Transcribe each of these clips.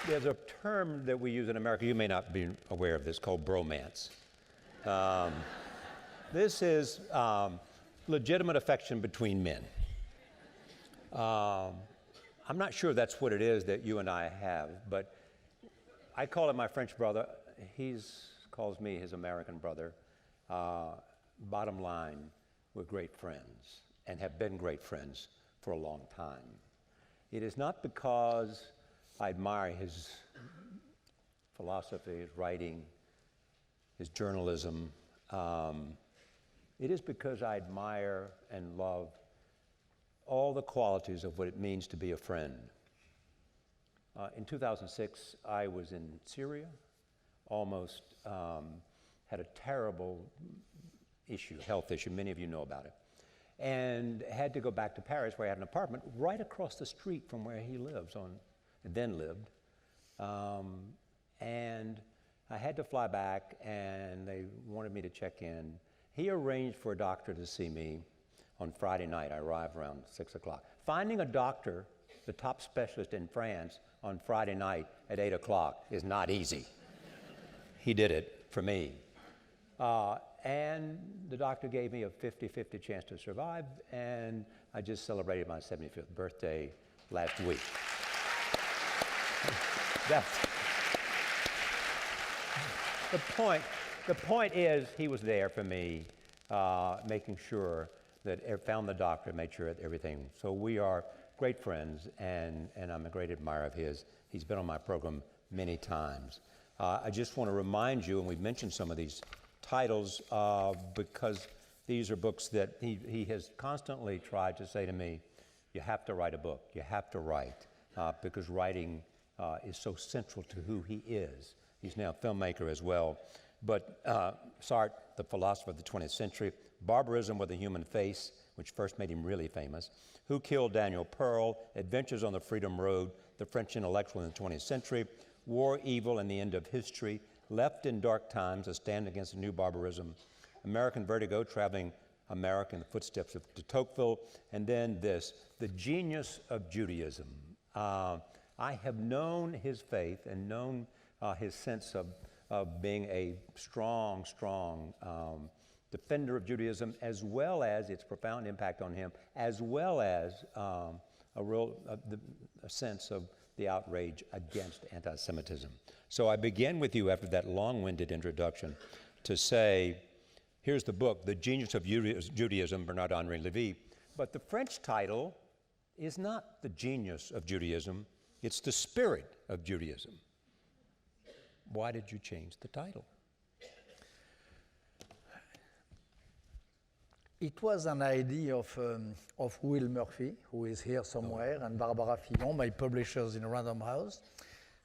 there's a term that we use in America, you may not be aware of this, called bromance. This is legitimate affection between men. I'm not sure that's what it is that you and I have, but I call it my French brother. He calls me his American brother. Bottom line, we're great friends and have been great friends for a long time. It is not because I admire his philosophy, his writing, his journalism. It is because I admire and love all the qualities of what it means to be a friend. In 2006, I was in Syria, almost had a terrible issue, health issue, many of you know about it, and had to go back to Paris where I had an apartment right across the street from where he lives and then lived. And I had to fly back and they wanted me to check in. He arranged for a doctor to see me on Friday night. I arrived around 6 o'clock. Finding a doctor, the top specialist in France, on Friday night at 8 o'clock is not easy. He did it for me. And the doctor gave me a 50-50 chance to survive, and I just celebrated my 75th birthday last week. The point is, he was there for me, making sure that I found the doctor, made sure that everything. So we are great friends, and I'm a great admirer of his. He's been on my program many times. I just want to remind you, and we've mentioned some of these titles, because these are books that he has constantly tried to say to me, you have to write a book, you have to write, because writing is so central to who he is. He's now a filmmaker as well. But Sartre, the philosopher of the 20th century, Barbarism with a Human Face, which first made him really famous, Who Killed Daniel Pearl, Adventures on the Freedom Road, The French Intellectual in the 20th Century, War, Evil, and the End of History, Left in Dark Times, A Stand Against the New Barbarism, American Vertigo, Traveling America in the Footsteps of de Tocqueville, and then this, The Genius of Judaism. I have known his faith and known his sense of being a strong defender of Judaism, as well as its profound impact on him, as well as a sense of the outrage against anti-Semitism. So I began with you after that long-winded introduction to say, here's the book, The Genius of Judaism, Bernard-Henri Lévy. But the French title is not The Genius of Judaism, it's The Spirit of Judaism. Why did you change the title? It was an idea of Will Murphy, who is here somewhere, and Barbara Fillon, my publishers in Random House.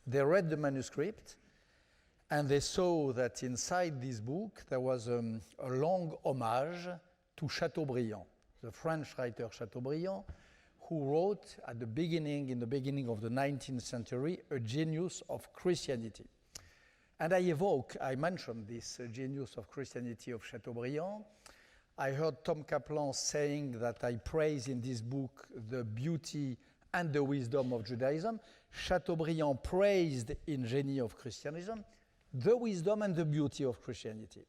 They read the manuscript, and they saw that inside this book there was a long homage to Chateaubriand, the French writer Chateaubriand, who wrote in the beginning of the 19th century, A Genius of Christianity. And I mentioned this Genius of Christianity of Chateaubriand. I heard Tom Kaplan saying that I praise in this book the beauty and the wisdom of Judaism. Chateaubriand praised in Genius of Christianism the wisdom and the beauty of Christianity.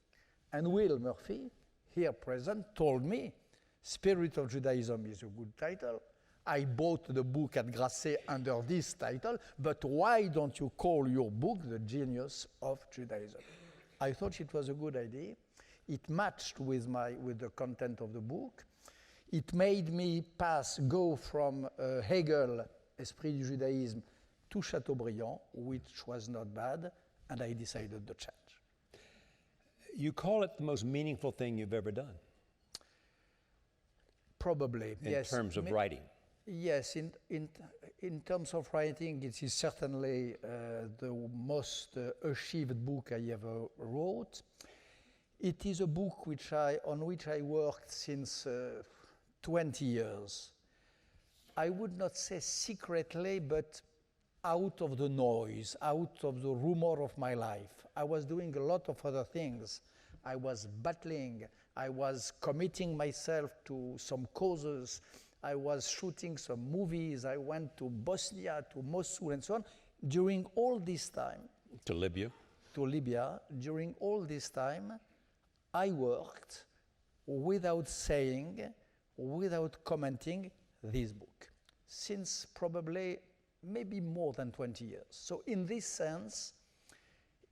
And Will Murphy, here present, told me, Spirit of Judaism is a good title. I bought the book at Grasset under this title, but why don't you call your book The Genius of Judaism? I thought it was a good idea. It matched with the content of the book. It made me go from Hegel, Esprit du Judaisme, to Chateaubriand, which was not bad, and I decided to change. You call it the most meaningful thing you've ever done? Probably, yes. In terms of writing? Yes, in terms of writing, it is certainly the most achieved book I ever wrote. It is a book on which I worked since 20 years. I would not say secretly, but out of the noise, out of the rumor of my life. I was doing a lot of other things. I was battling. I was committing myself to some causes. I was shooting some movies. I went to Bosnia, to Mosul, and so on. During all this time, To Libya. to Libya, during all this time, I worked without saying, without commenting this book, since probably maybe more than 20 years. So in this sense,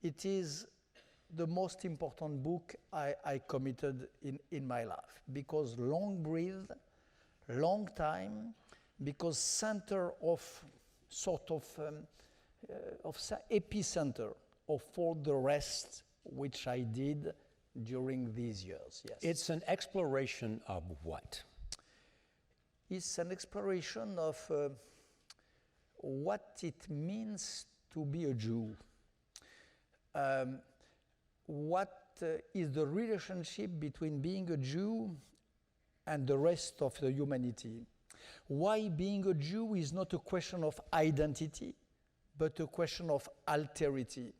it is the most important book I committed in my life, because long breathe, long time, because center of sort of epicenter of all the rest which I did during these years, yes. It's an exploration of what? It's an exploration of what it means to be a Jew. What is the relationship between being a Jew and the rest of the humanity? Why being a Jew is not a question of identity, but a question of alterity.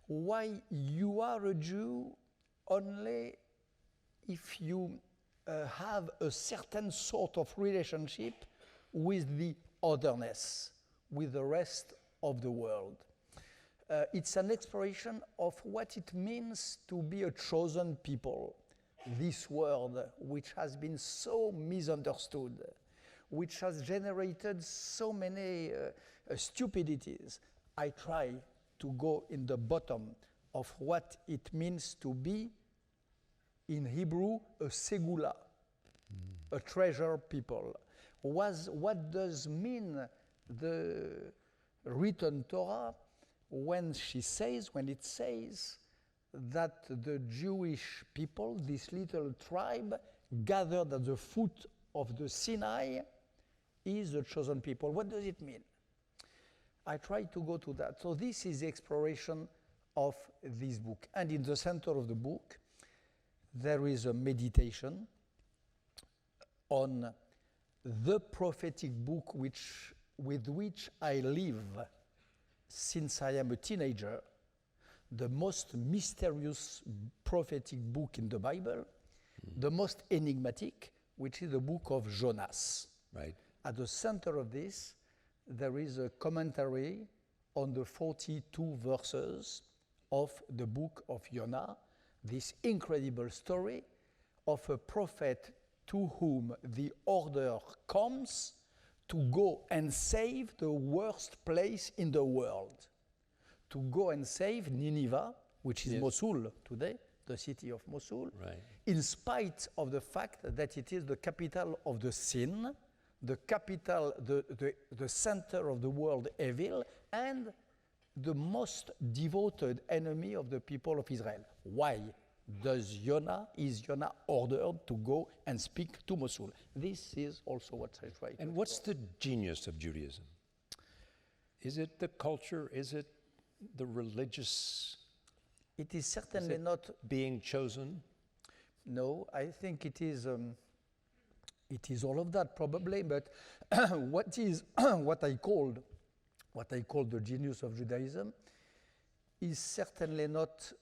Why you are a Jew only if you have a certain sort of relationship with the otherness, with the rest of the world. It's an exploration of what it means to be a chosen people, this world which has been so misunderstood, which has generated so many stupidities. I try to go in the bottom of what it means to be, in Hebrew, a segula, a treasure people. What does mean the written Torah when it says that the Jewish people, this little tribe, gathered at the foot of the Sinai, is a chosen people? What does it mean? I try to go to that. So this is the exploration of this book. And in the center of the book, there is a meditation on the prophetic book with which I live since I am a teenager, the most mysterious prophetic book in the Bible, the most enigmatic, which is the book of Jonas. Right. At the center of this, there is a commentary on the 42 verses of the book of Jonah, this incredible story of a prophet to whom the order comes to go and save the worst place in the world, to go and save Nineveh, which is Mosul today, the city of Mosul, Right. in spite of the fact that it is the capital of the sin, the capital, the center of the world evil, and the most devoted enemy of the people of Israel. Why is Jonah ordered to go and speak to Mosul? This is also what I try to And what's the genius of Judaism? Is it the culture? Is it the religious? It is certainly not Being chosen? No, I think it is all of that probably, but what I called the genius of Judaism is certainly not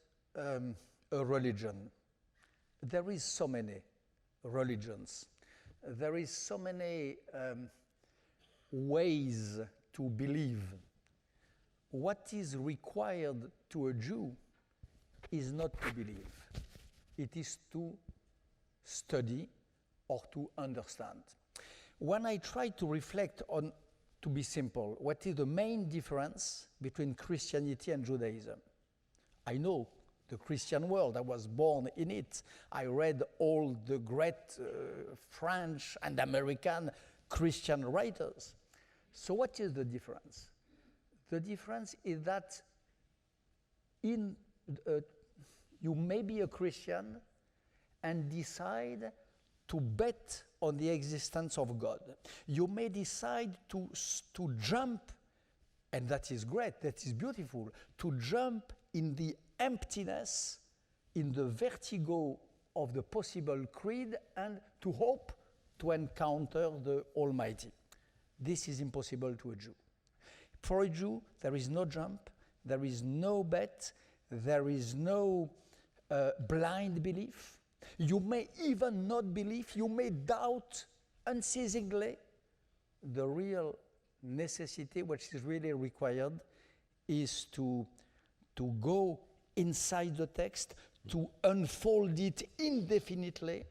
a religion. There is so many religions. There is so many ways to believe. What is required to a Jew is not to believe. It is to study or to understand. When I try to reflect on, to be simple, what is the main difference between Christianity and Judaism? I know the Christian world. I was born in it. I read all the great French and American Christian writers. So what is the difference? The difference is that you may be a Christian and decide to bet on the existence of God. You may decide to jump, and that is great, that is beautiful, to jump in the emptiness, in the vertigo of the possible creed, and to hope to encounter the Almighty. This is impossible to a Jew. For a Jew, there is no jump, there is no bet, there is no blind belief. You may even not believe, you may doubt unceasingly the real necessity, which is really required, is to go inside the text, to unfold it indefinitely,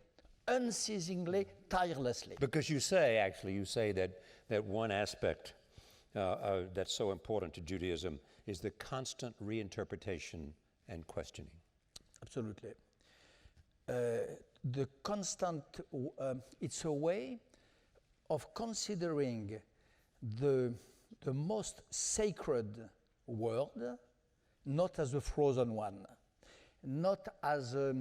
unceasingly, tirelessly. Because you say that one aspect that's so important to Judaism is the constant reinterpretation and questioning. Absolutely. The constant, it's a way of considering the most sacred word not as a frozen one, not as a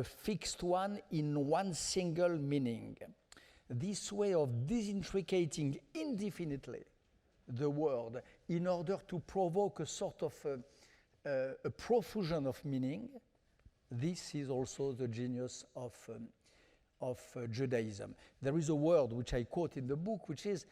fixed one in one single meaning. This way of disintricating indefinitely the word in order to provoke a sort of a profusion of meaning, this is also the genius of Judaism. There is a word which I quote in the book, which is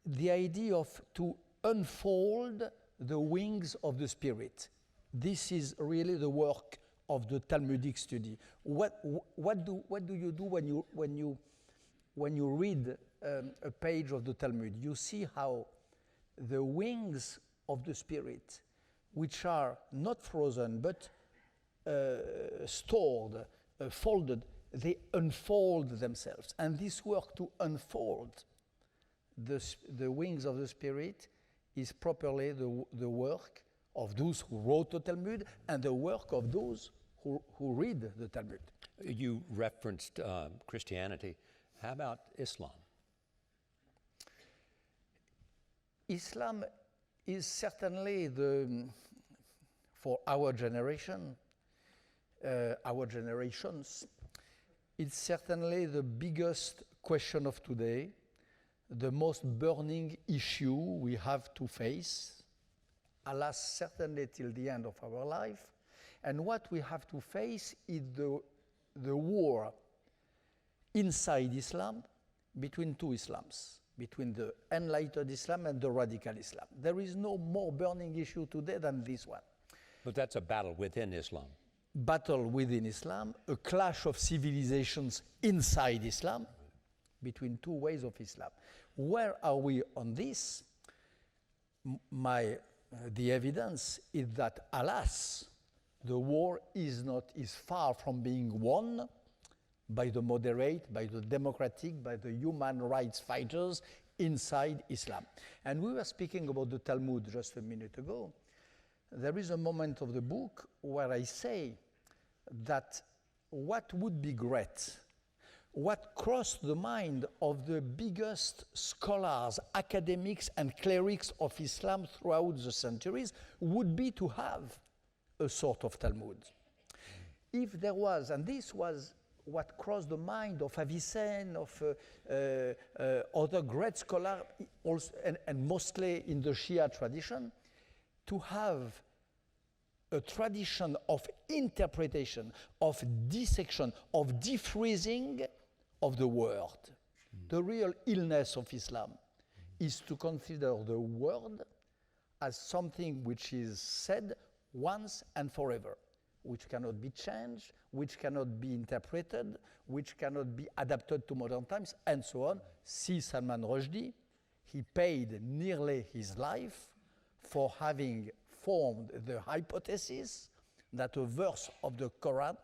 the idea of to unfold the wings of the spirit. This is really the work of the Talmudic study. What do you do when you read a page of the Talmud? You see how the wings of the spirit, which are not frozen but stored, folded, they unfold themselves. And this work to unfold the wings of the spirit is properly the work of those who wrote the Talmud and the work of those who read the Talmud. You referenced Christianity. How about Islam? Islam is certainly for our generation, our generations, it's certainly the biggest question of today, the most burning issue we have to face, alas, certainly till the end of our life. And what we have to face is the war inside Islam between two Islams, between the enlightened Islam and the radical Islam. There is no more burning issue today than this one. But that's a battle within Islam. Battle within Islam, a clash of civilizations inside Islam, between two ways of Islam. Where are we on this? The evidence is that, alas, the war is far from being won by the moderate, by the democratic, by the human rights fighters inside Islam. And we were speaking about the Talmud just a minute ago. There is a moment of the book where I say that what would be great, what crossed the mind of the biggest scholars, academics, and clerics of Islam throughout the centuries would be to have a sort of Talmud. If there was, and this was what crossed the mind of Avicenne, of other great scholars, also, and mostly in the Shia tradition, to have a tradition of interpretation, of dissection, of defreezing of the word. The real illness of Islam is to consider the word as something which is said once and forever, which cannot be changed, which cannot be interpreted, which cannot be adapted to modern times, and so on. See Salman Rushdie. He paid nearly his life for having formed the hypothesis that a verse of the Quran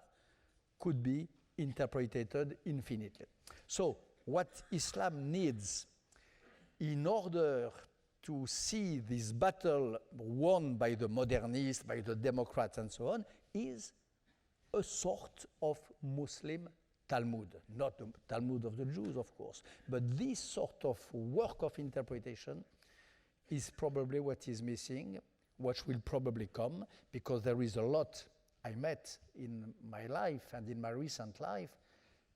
could be interpreted infinitely. So what Islam needs in order to see this battle won by the modernists, by the Democrats and so on, is a sort of Muslim Talmud. Not the Talmud of the Jews, of course, but this sort of work of interpretation is probably what is missing, what will probably come, because there is a lot I met in my life and in my recent life,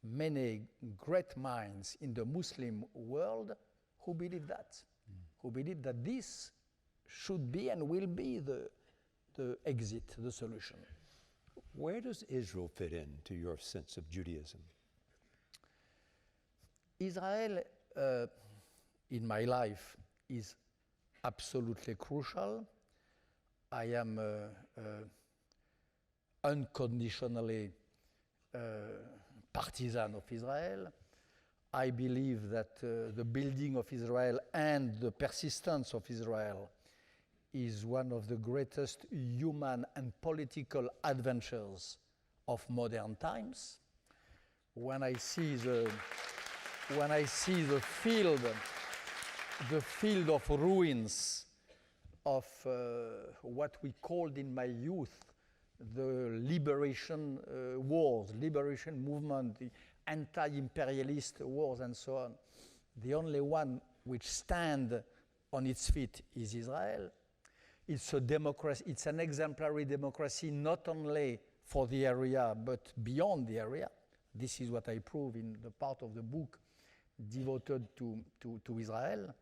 many great minds in the Muslim world who believe that, who believe that this should be and will be the exit, the solution. Where does Israel fit into your sense of Judaism? Israel, in my life, is absolutely crucial. I am unconditionally partisan of Israel. I believe that the building of Israel and the persistence of Israel is one of the greatest human and political adventures of modern times. When I see the field of ruins of what we called in my youth the liberation wars, liberation movement, the anti-imperialist wars and so on, the only one which stands on its feet is Israel. It's a democracy, it's an exemplary democracy not only for the area but beyond the area. This is what I prove in the part of the book devoted to Israel.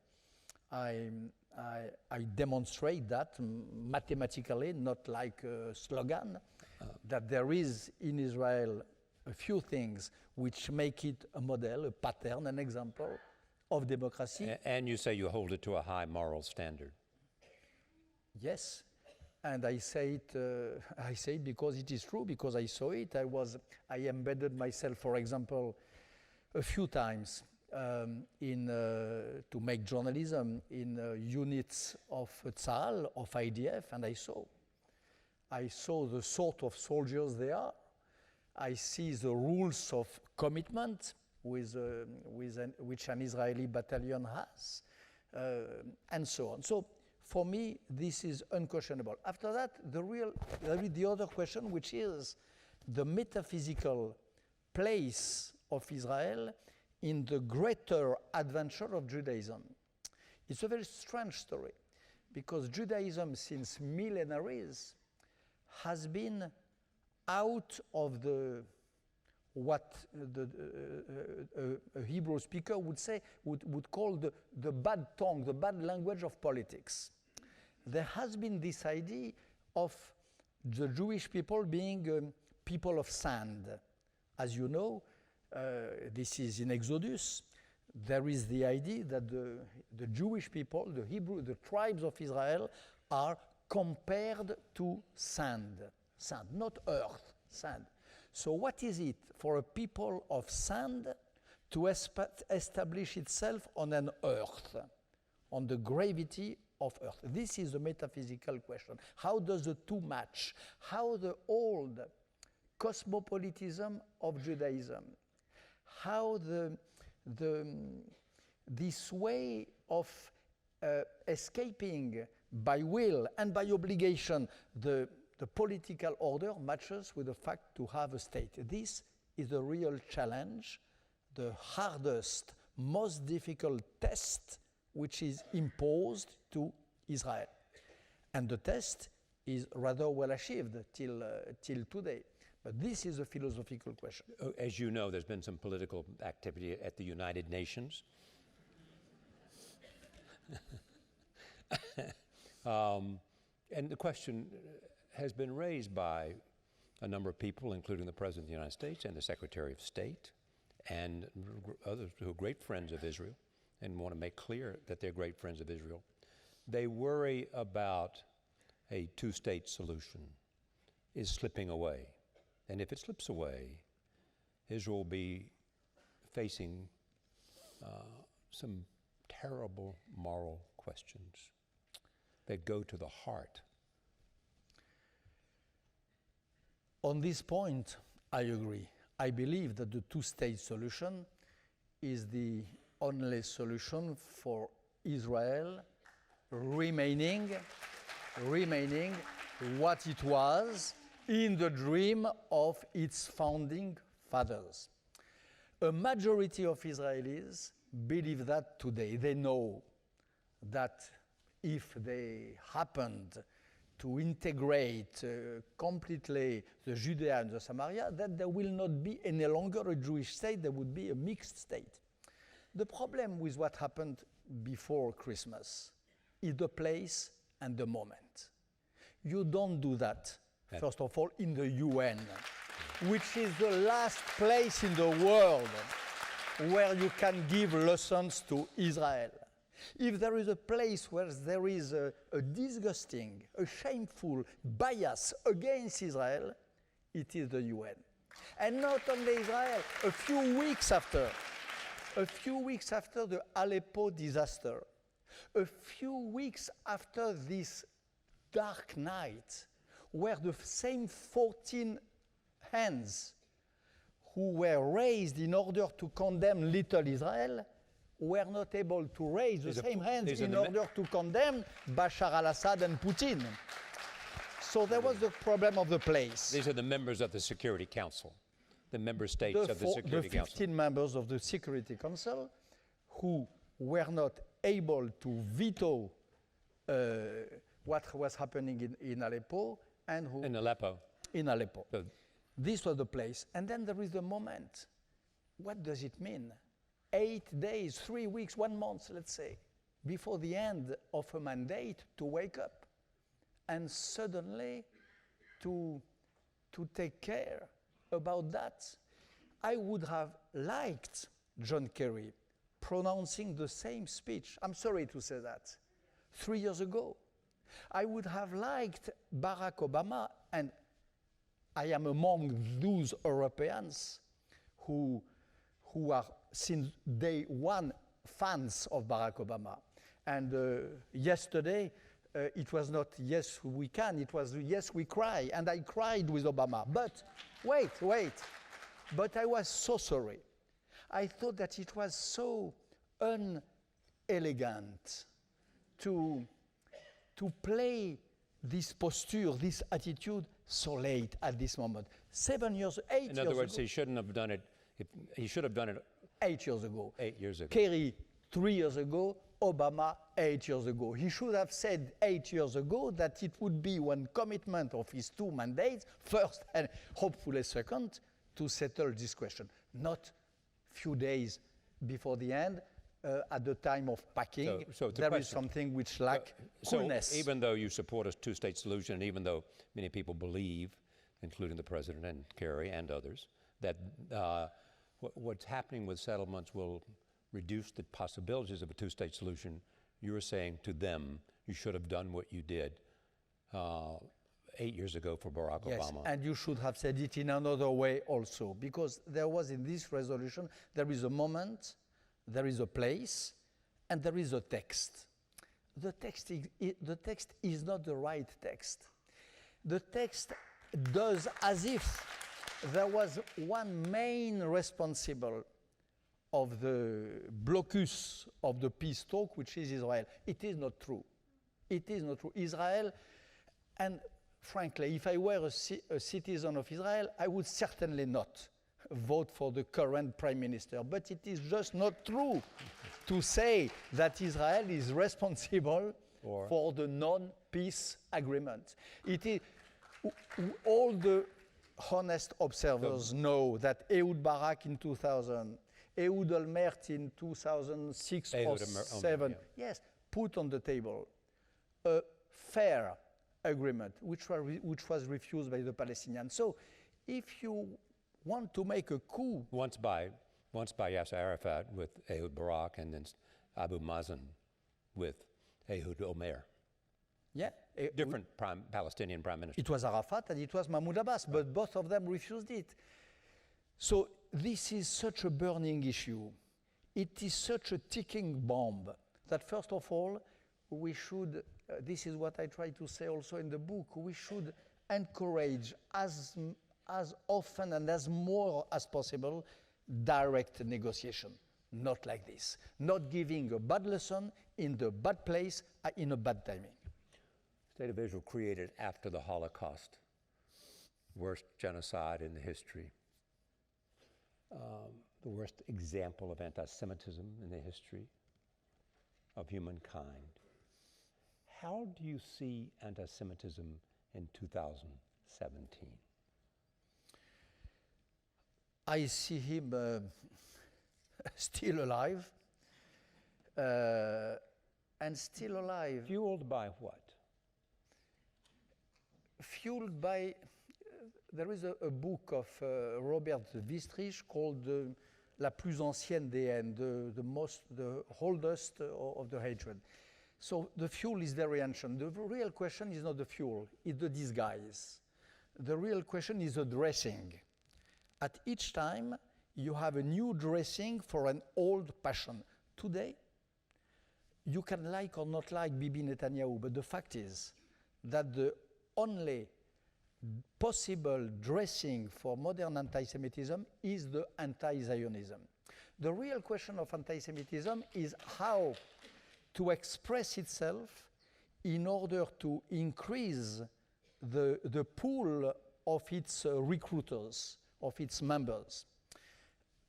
I demonstrate that mathematically, not like a slogan, that there is in Israel a few things which make it a model, a pattern, an example of democracy. And you say you hold it to a high moral standard. Yes, and I say it because it is true, because I saw it. I embedded myself, for example, a few times to make journalism in units of Tzahal, of IDF, and I saw the sort of soldiers they are. I see the rules of commitment which an Israeli battalion has, and so on. So for me, this is unquestionable. After that, there is the other question, which is the metaphysical place of Israel in the greater adventure of Judaism. It's a very strange story, because Judaism, since millenaries, has been out of what a Hebrew speaker would call the bad tongue, the bad language of politics. There has been this idea of the Jewish people being people of sand. As you know, this is in Exodus. There is the idea that the Jewish people, the tribes of Israel, are compared to sand, not earth, sand. So what is it for a people of sand to establish itself on an earth, on the gravity of earth? This is a metaphysical question. How does the two match? How the old cosmopolitism of Judaism, how this way of escaping by will and by obligation the political order matches with the fact to have a state. This is the real challenge, the hardest, most difficult test which is imposed to Israel. And the test is rather well achieved till today. But this is a philosophical question. As you know, there's been some political activity at the United Nations. And the question has been raised by a number of people, including the President of the United States and the Secretary of State, and others who are great friends of Israel and want to make clear that they're great friends of Israel. They worry about a two-state solution is slipping away. And if it slips away, Israel will be facing some terrible moral questions that go to the heart. On this point, I agree. I believe that the two-state solution is the only solution for Israel remaining what it was in the dream of its founding fathers. A majority of Israelis believe that today. They know that if they happened to integrate completely the Judea and the Samaria, that there will not be any longer a Jewish state, there would be a mixed state. The problem with what happened before Christmas is the place and the moment. You don't do that, first of all, in the UN, which is the last place in the world where you can give lessons to Israel. If there is a place where there is a disgusting, a shameful bias against Israel, it is the UN. And not only Israel, a few weeks after, a few weeks after the Aleppo disaster, a few weeks after this dark night, where the same 14 hands who were raised in order to condemn little Israel were not able to raise the same hands in order to condemn Bashar al-Assad and Putin. So there was the problem of the place. These are the members of the Security Council, the member states of the Security Council. The 15 members of the Security Council who were not able to veto what was happening in Aleppo and who... In Aleppo. In Aleppo. So, this was the place. And then there is the moment. What does it mean? 8 days, 3 weeks, 1 month, let's say, before the end of a mandate to wake up and suddenly to take care about that. I would have liked John Kerry pronouncing the same speech, I'm sorry to say that, 3 years ago. I would have liked Barack Obama, and I am among those Europeans who are since day one fans of Barack Obama. And yesterday, it was not yes we can, it was yes we cry, and I cried with Obama. But wait, but I was so sorry. I thought that it was so unelegant to play this posture, this attitude so late at this moment. 7 years, 8 years ago. In other words, he shouldn't have done it. He should have done it 8 years ago. 8 years ago. Kerry 3 years ago, Obama 8 years ago. He should have said 8 years ago that it would be one commitment of his 2 mandates, first and hopefully second, to settle this question. Not few days before the end, at the time of packing, so there is something which lacks coolness. So even though you support a two-state solution, and even though many people believe, including the president and Kerry and others, that what's happening with settlements will reduce the possibilities of a two-state solution, you're saying to them, you should have done what you did 8 years ago for Barack Obama. Yes, and you should have said it in another way also, because there was in this resolution, there is a moment, there is a place, and there is a text. The text is not the right text. The text does as if there was one main responsible of the blocus of the peace talk, which is Israel. It is not true. It is not true. Israel, and frankly, if I were a citizen of Israel, I would certainly not vote for the current prime minister. But it is just not true to say that Israel is responsible for the non-peace agreement. It is, all the honest observers know that Ehud Barak in 2000, Ehud Olmert in 2006 or 2007, yes, put on the table a fair agreement, which was refused by the Palestinians. So if you want to make a coup... Once by Yasser Arafat with Ehud Barak, and then Abu Mazen with Ehud Olmert. Yeah. Different Palestinian prime minister. It was Arafat and it was Mahmoud Abbas, but both of them refused it. So this is such a burning issue. It is such a ticking bomb that first of all, we should, this is what I try to say also in the book, we should encourage as often and as more as possible direct negotiation. Not like this. Not giving a bad lesson in the bad place, in a bad timing. State of Israel created after the Holocaust, worst genocide in the history, the worst example of anti-Semitism in the history of humankind. How do you see anti-Semitism in 2017? I see him still alive, and still alive. Fueled by what? Fueled by, there is a book of Robert Wistrich called La plus ancienne des haines, the oldest of the hatred. So the fuel is very ancient. The real question is not the fuel, it's the disguise. The real question is the dressing. At each time, you have a new dressing for an old passion. Today, you can like or not like Bibi Netanyahu, but the fact is that the only possible dressing for modern anti-Semitism is the anti-Zionism. The real question of anti-Semitism is how to express itself in order to increase the pool of its recruiters, of its members.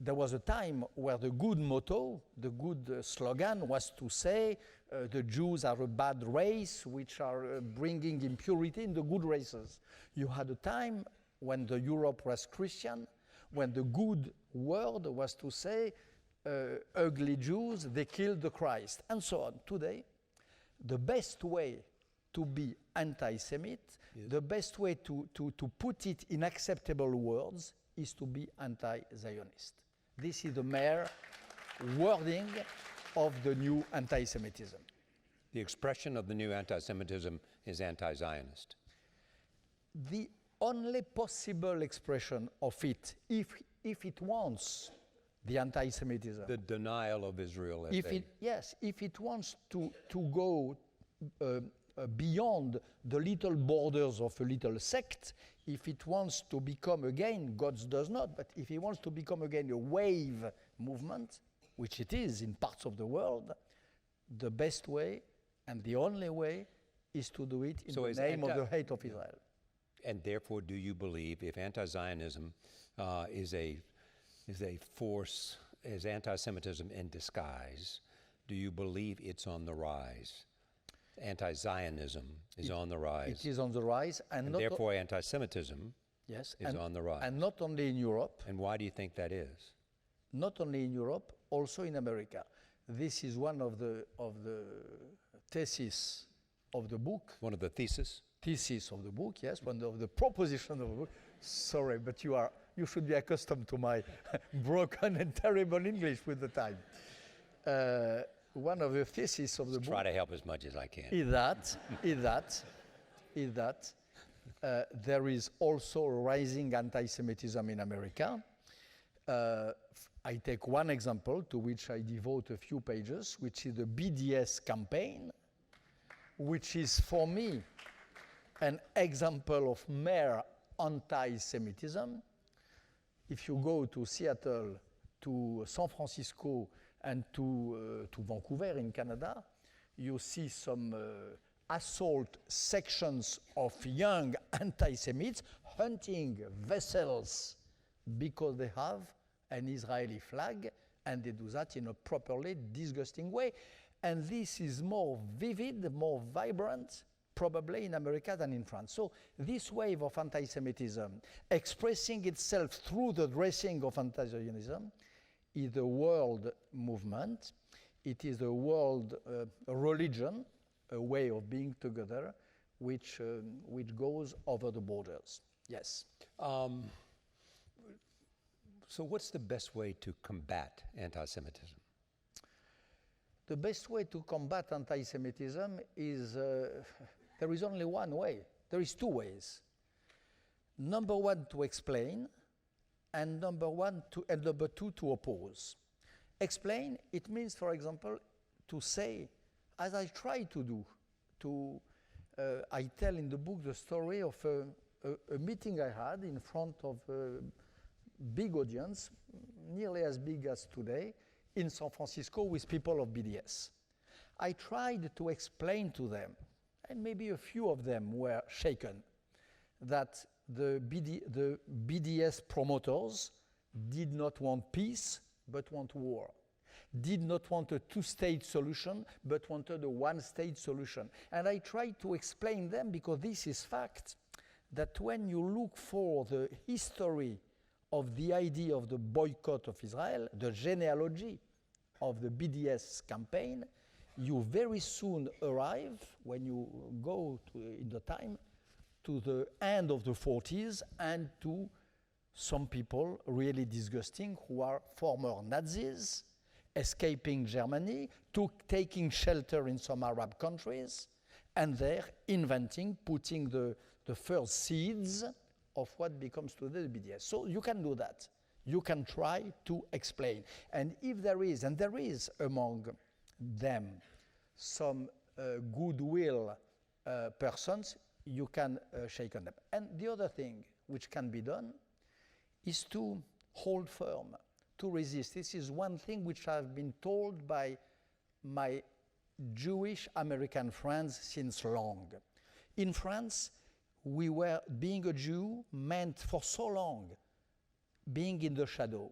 There was a time where the good motto, the good slogan was to say the Jews are a bad race which are bringing impurity in the good races. You had a time when the Europe was Christian, when the good word was to say ugly Jews, they killed the Christ, and so on. Today, the best way to be anti-Semite, yes, the best way to put it in acceptable words is to be anti-Zionist. This is the mere wording of the new anti-Semitism. The expression of the new anti-Semitism is anti-Zionist. The only possible expression of it, if it wants the anti-Semitism. The denial of Israel. Yes, if it wants to go beyond the little borders of a little sect, if it wants to become again, God does not, but if it wants to become again a wave movement, which it is in parts of the world, the best way and the only way is to do it in the name of the hate of Israel. And therefore, do you believe if anti-Zionism is a force, is anti-Semitism in disguise, do you believe it's on the rise? Anti-Zionism is on the rise. It is on the rise. And therefore anti-Semitism is on the rise. And not only in Europe. And why do you think that is? Not only in Europe, also in America. This is one of the theses of the book. One of the theses? Thesis of the book, yes. One of the propositions of the book. Sorry, but you should be accustomed to my broken and terrible English with the time. One of the theses of the book. Try to help as much as I can. Is that there is also rising anti-Semitism in America. I take one example to which I devote a few pages, which is the BDS campaign, which is for me an example of mere anti-Semitism. If you go to Seattle, to San Francisco, and to Vancouver in Canada, you see some assault sections of young anti-Semites hunting vessels because they have an Israeli flag, and they do that in a properly disgusting way. And this is more vivid, more vibrant, probably in America than in France. So this wave of anti-Semitism, expressing itself through the dressing of anti-Zionism, is a world movement. It is a world religion, a way of being together, which goes over the borders. Yes. So what's the best way to combat anti-Semitism? The best way to combat anti-Semitism is, there is only one way. There is two ways. Number one, to explain, and number two, to oppose. Explain, it means, for example, to say, as I try to do, I tell in the book the story of a meeting I had in front of a big audience, nearly as big as today, in San Francisco with people of BDS. I tried to explain to them, and maybe a few of them were shaken, that the BDS promoters did not want peace, but want war. Did not want a two-state solution, but wanted a one-state solution. And I tried to explain them, because this is fact, that when you look for the history of the idea of the boycott of Israel, the genealogy of the BDS campaign, you very soon arrive, when you go in the time, to the end of the 40s and to some people really disgusting who are former Nazis, escaping Germany, taking shelter in some Arab countries, and they're inventing, putting the first seeds of what becomes today the BDS. So you can do that. You can try to explain. And if there is, and there is among them some goodwill persons, you can shake on them. And the other thing which can be done is to hold firm, to resist. This is one thing which I've been told by my Jewish American friends since long. In France, being a Jew meant for so long being in the shadow.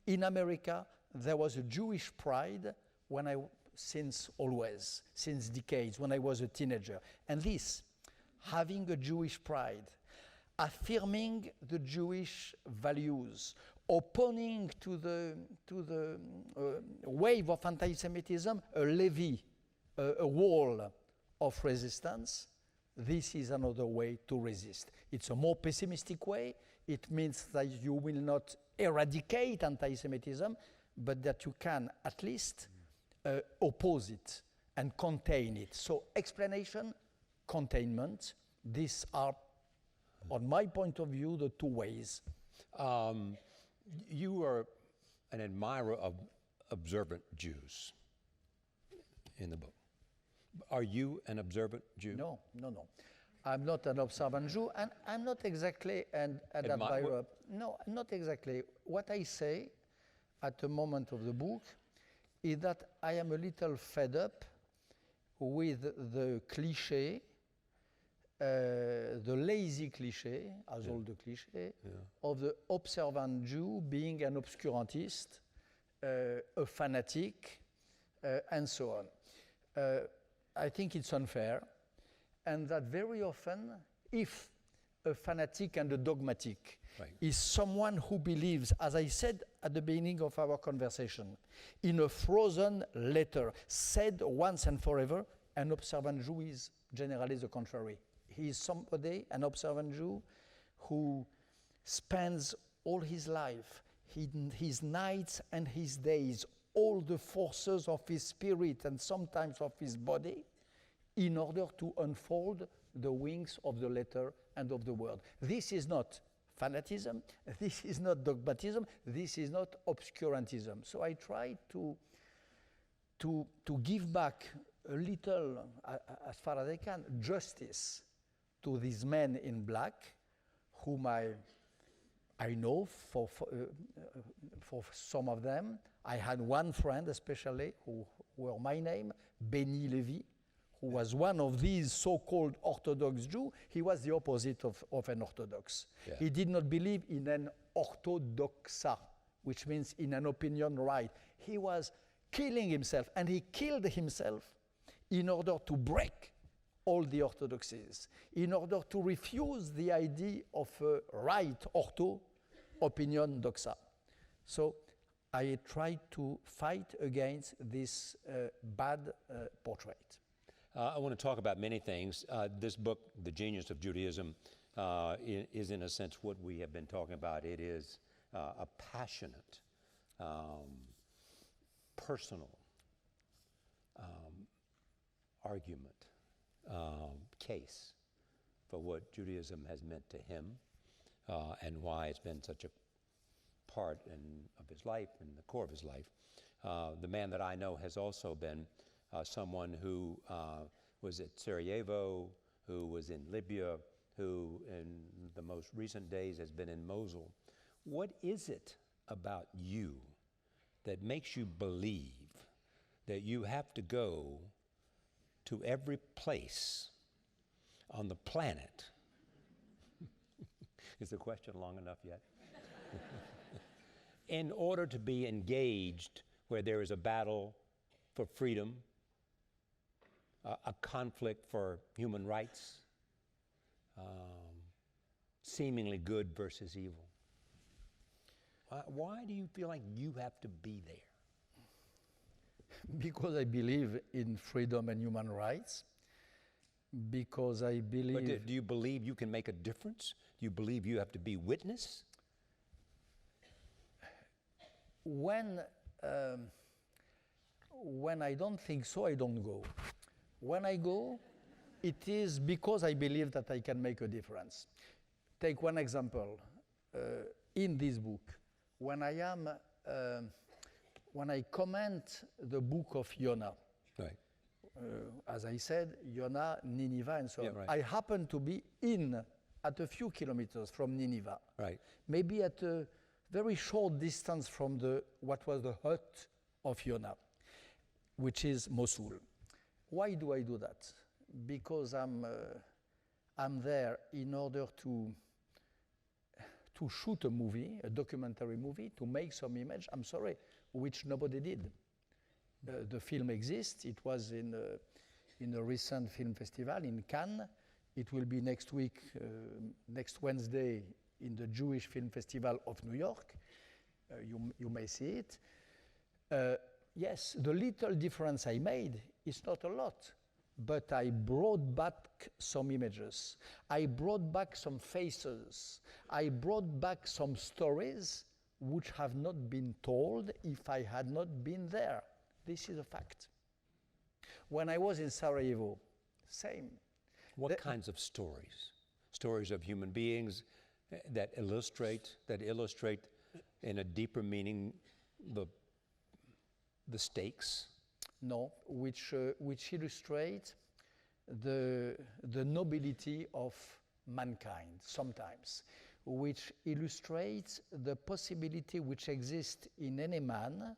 In America, there was a Jewish pride since decades, when I was a teenager. And this, having a Jewish pride, affirming the Jewish values, opposing to the wave of anti-Semitism, a levee, a wall of resistance, this is another way to resist. It's a more pessimistic way. It means that you will not eradicate anti-Semitism, but that you can at least oppose it and contain it. So explanation, containment, these are, on my point of view, the two ways. You are an admirer of observant Jews in the book. Are you an observant Jew? No. I'm not an observant Jew, and I'm not exactly an admirer. No, not exactly. What I say at the moment of the book is that I am a little fed up with the cliché, the lazy cliché, as all the cliché, of the observant Jew being an obscurantist, a fanatic, and so on. I think it's unfair, and that very often, if a fanatic and a dogmatic is someone who believes, as I said at the beginning of our conversation, in a frozen letter said once and forever, an observant Jew is generally the contrary. He is somebody, an observant Jew, who spends all his life, his nights and his days, all the forces of his spirit and sometimes of his body, in order to unfold the wings of the letter and of the word. This is not fanatism, this is not dogmatism, this is not obscurantism. So I try to give back a little, as far as I can, justice to these men in black, whom I know for some of them. I had one friend especially who wore my name, Bernard-Henri Lévy, who was one of these so-called Orthodox Jews. He was the opposite of an Orthodox. Yeah. He did not believe in an orthodoxa, which means in an opinion right. He was killing himself, and he killed himself in order to break all the orthodoxies, in order to refuse the idea of a right ortho opinion doxa. So I tried to fight against this bad portrait. I want to talk about many things. This book, The Genius of Judaism, is in a sense what we have been talking about. It is a passionate, personal argument, case for what Judaism has meant to him and why it's been such a part of his life and the core of his life. The man that I know has also been someone who was at Sarajevo, who was in Libya, who in the most recent days has been in Mosul. What is it about you that makes you believe that you have to go to every place on the planet? Is the question long enough yet? In order to be engaged where there is a battle for freedom, a conflict for human rights, seemingly good versus evil. Why do you feel like you have to be there? Because I believe in freedom and human rights. Because I believe... But do you believe you can make a difference? Do you believe you have to be witness? When I don't think so, I don't go. When I go, it is because I believe that I can make a difference. Take one example. In this book, when I comment the book of Jonah, Right. as I said, Jonah, Nineveh, and so on. right. I happen to be at a few kilometers from Nineveh, Right. maybe at a very short distance from what was the hut of Jonah, which is Mosul. Why do I do that? Because I'm there in order to shoot a movie, a documentary movie, to make some image, I'm sorry, which nobody did. The film exists. It was in a recent film festival in Cannes. It will be next week, next Wednesday, in the Jewish Film Festival of New York. You may see it. Yes, the little difference I made is not a lot, but I brought back some images. I brought back some faces. I brought back some stories which have not been told if I had not been there. This is a fact. When I was in Sarajevo, same. What kinds of stories? Stories of human beings that illustrate in a deeper meaning the stakes? No, which illustrate the nobility of mankind sometimes, which illustrates the possibility which exists in any man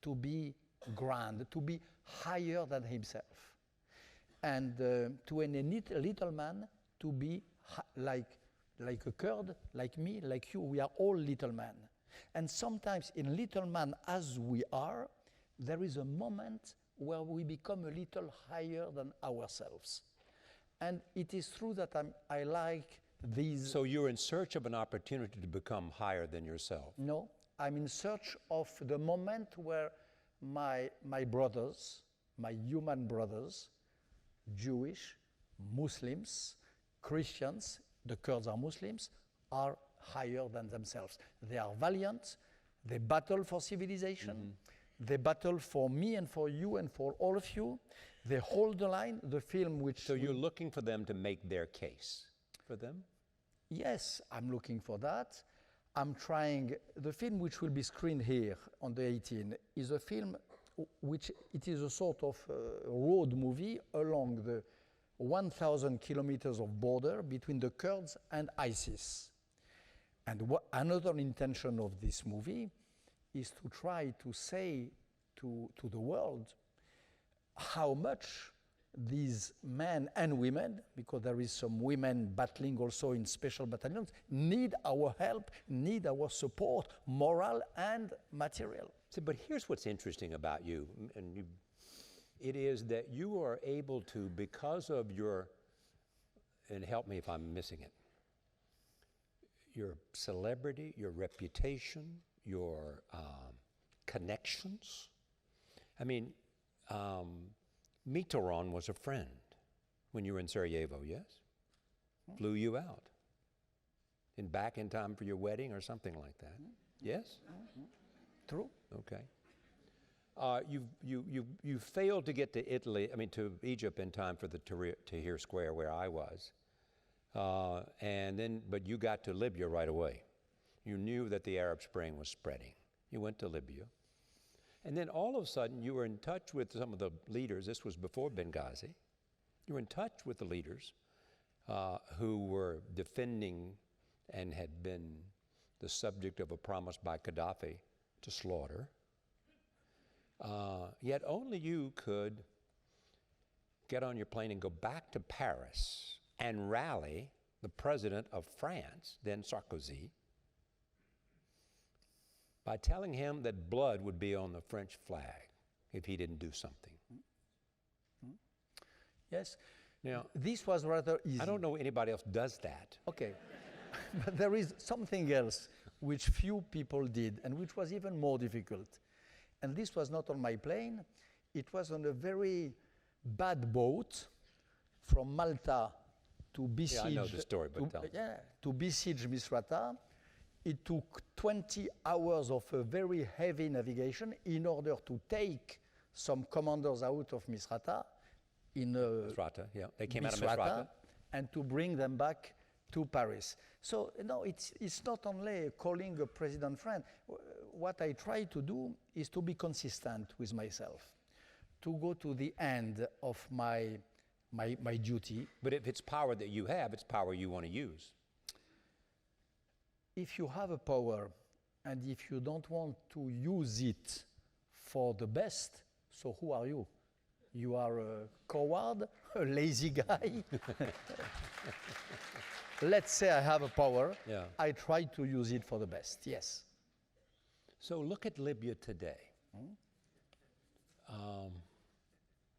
to be grand, to be higher than himself, and to any little man to be like a Kurd, like me, like you. We are all little men, and sometimes in little man as we are, there is a moment where we become a little higher than ourselves. And it is true that I like these. So you're in search of an opportunity to become higher than yourself? No, I'm in search of the moment where my brothers, my human brothers, Jewish, Muslims, Christians, the Kurds are Muslims, are higher than themselves. They are valiant, they battle for civilization, they battle for me and for you and for all of you. They hold the line. The film which... So you're looking for them to make their case for them? Yes, I'm looking for that. I'm trying... The film which will be screened here on the 18th is a film which it is a sort of road movie along the 1,000 kilometers of border between the Kurds and ISIS. And another intention of this movie is to try to say to the world how much these men and women, because there is some women battling also in special battalions, need our help, need our support, moral and material. See, but here's what's interesting about you, and it is that you are able to, because of your, and help me if I'm missing it, your celebrity, your reputation, your connections. I mean, Mitterrand was a friend when you were in Sarajevo, yes? Flew you out. And back in time for your wedding or something like that. Yes? True. Okay. You failed to get to Italy, to Egypt in time for the Tahrir Square where I was. But you got to Libya right away. You knew that the Arab Spring was spreading. You went to Libya. And then all of a sudden, you were in touch with some of the leaders. This was before Benghazi. You were in touch with the leaders who were defending and had been the subject of a promise by Gaddafi to slaughter. Yet only you could get on your plane and go back to Paris and rally the president of France, then Sarkozy, by telling him that blood would be on the French flag if he didn't do something. Yes. Now, this was rather easy. I don't know anybody else does that. Okay. But there is something else which few people did and which was even more difficult. And this was not on my plane. It was on a very bad boat from Malta to besiege. Yeah, I know the story, but tell me. To besiege Misrata. It took 20 hours of a very heavy navigation in order to take some commanders out of Misrata Misrata, yeah. They came out of Misrata. And to bring them back to Paris. So no, it's not only calling a president friend. What I try to do is to be consistent with myself, to go to the end of my duty. But if it's power that you have, it's power you want to use. If you have a power and if you don't want to use it for the best, so who are you? You are a coward, a lazy guy. Let's say I have a power. Yeah. I try to use it for the best, yes. So look at Libya today.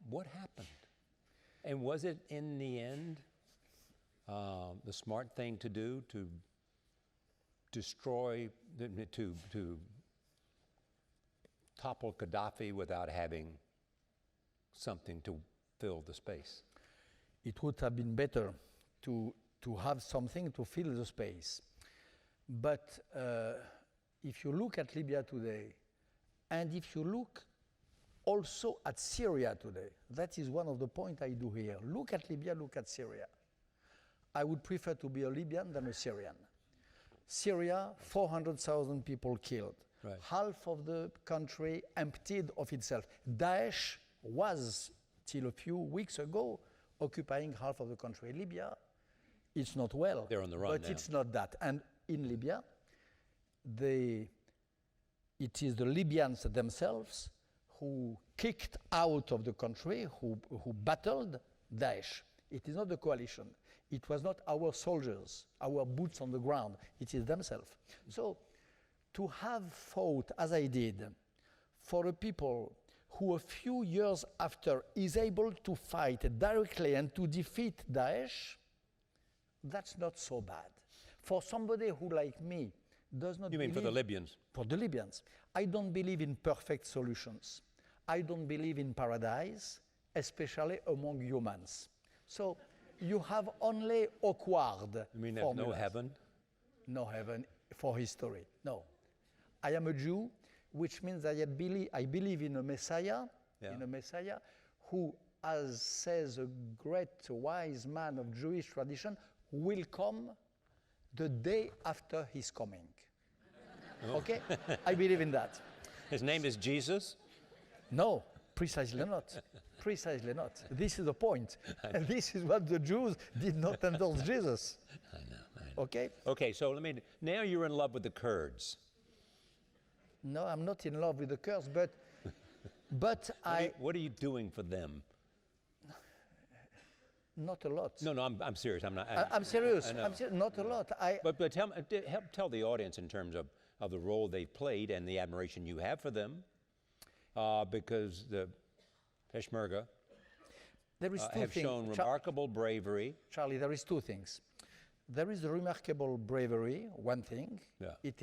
What happened? And was it in the end the smart thing to do to destroy, to topple Gaddafi without having something to fill the space? It would have been better to have something to fill the space. But if you look at Libya today, and if you look also at Syria today, that is one of the points I do here. Look at Libya, look at Syria. I would prefer to be a Libyan than a Syrian. Syria, 400,000 people killed. Right. Half of the country emptied of itself. Daesh was, till a few weeks ago, occupying half of the country. Libya, it's not well. They're on the run but now. It's not that. And in Libya, it is the Libyans themselves who kicked out of the country, who battled Daesh. It is not the coalition. It was not our soldiers, our boots on the ground. It is themselves. So to have fought, as I did, for a people who a few years after is able to fight directly and to defeat Daesh, that's not so bad. For somebody who, like me, does not You mean for the Libyans? For the Libyans. I don't believe in perfect solutions. I don't believe in paradise, especially among humans. So you have only awkward You mean there's formulas. no heaven? No heaven for history, no. I am a Jew, which means I believe in a Messiah, who, as says a great wise man of Jewish tradition, will come the day after his coming. Oh. Okay? I believe in that. His name is Jesus? No, precisely not. Precisely not. This is the point. And this is what the Jews did not endorse Jesus. I know. Okay? Okay, so now you're in love with the Kurds. No, I'm not in love with the Kurds, but What are you doing for them? Not a lot. No, I'm serious. I'm not. I'm serious. I know. I'm serious. Not a lot. But help tell the audience in terms of the role they've played and the admiration you have for them, because the Peshmerga have shown remarkable bravery. Charlie, there is two things. There is the remarkable bravery, one thing. Yeah. It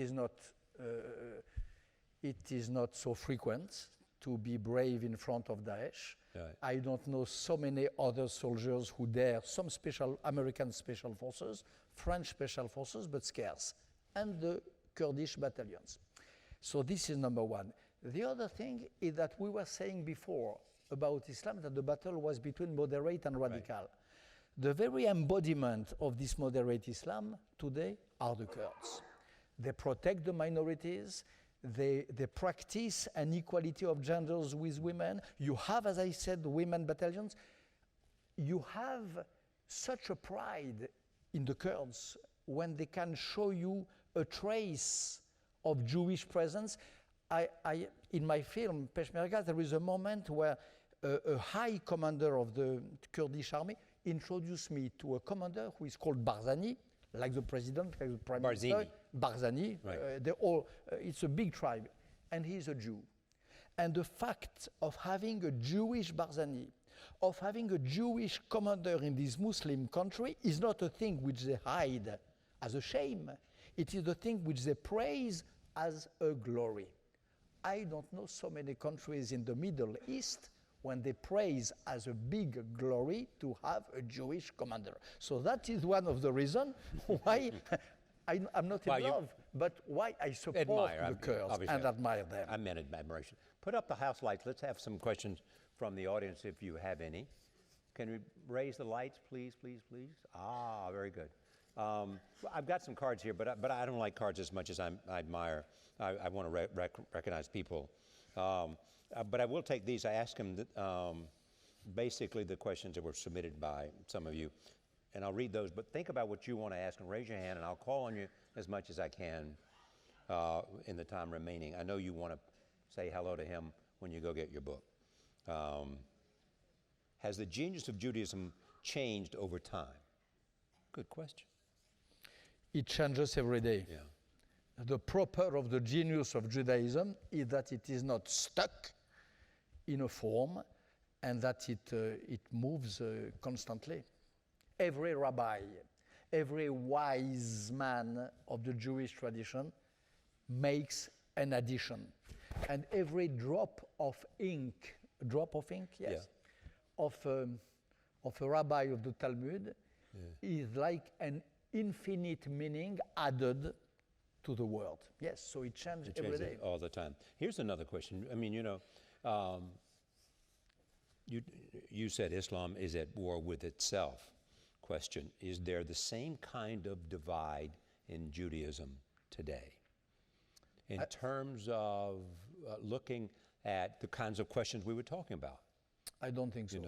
is not so frequent to be brave in front of Daesh. Right. I don't know so many other soldiers who dare, some American special forces, French special forces, but scarce, and the Kurdish battalions. So this is number one. The other thing is that we were saying before about Islam that the battle was between moderate and radical. Right. The very embodiment of this moderate Islam today are the Kurds. They protect the minorities. They practice an equality of genders with women. You have, as I said, women battalions. You have such a pride in the Kurds when they can show you a trace of Jewish presence. In my film, Peshmerga, there is a moment where a high commander of the Kurdish army introduced me to a commander who is called Barzani, like the president, like the prime minister. Barzani. Right. It's a big tribe, and he's a Jew. And the fact of having a Jewish Barzani, of having a Jewish commander in this Muslim country is not a thing which they hide as a shame. It is the thing which they praise as a glory. I don't know so many countries in the Middle East when they praise as a big glory to have a Jewish commander. So that is one of the reasons why I'm not in love, but why I support the Kurds and admire them. I meant admiration. Put up the house lights. Let's have some questions from the audience if you have any. Can we raise the lights, please, please, please? Ah, very good. I've got some cards here, but I don't like cards as much as I admire. I want to recognize people. But I will take these. I asked him basically the questions that were submitted by some of you, and I'll read those. But think about what you want to ask, and raise your hand, and I'll call on you as much as I can in the time remaining. I know you want to say hello to him when you go get your book. Has the genius of Judaism changed over time? Good question. It changes every day. Yeah. The proper of the genius of Judaism is that it is not stuck in a form and that it moves constantly. Every rabbi, every wise man of the Jewish tradition makes an addition. And every drop of ink, yes, yeah. of a rabbi of the Talmud is like an infinite meaning added to the world. Yes, so it changes every day. All the time. Here's another question. I mean, you said Islam is at war with itself. Question, is there the same kind of divide in Judaism today? In terms of looking at the kinds of questions we were talking about? I don't think so.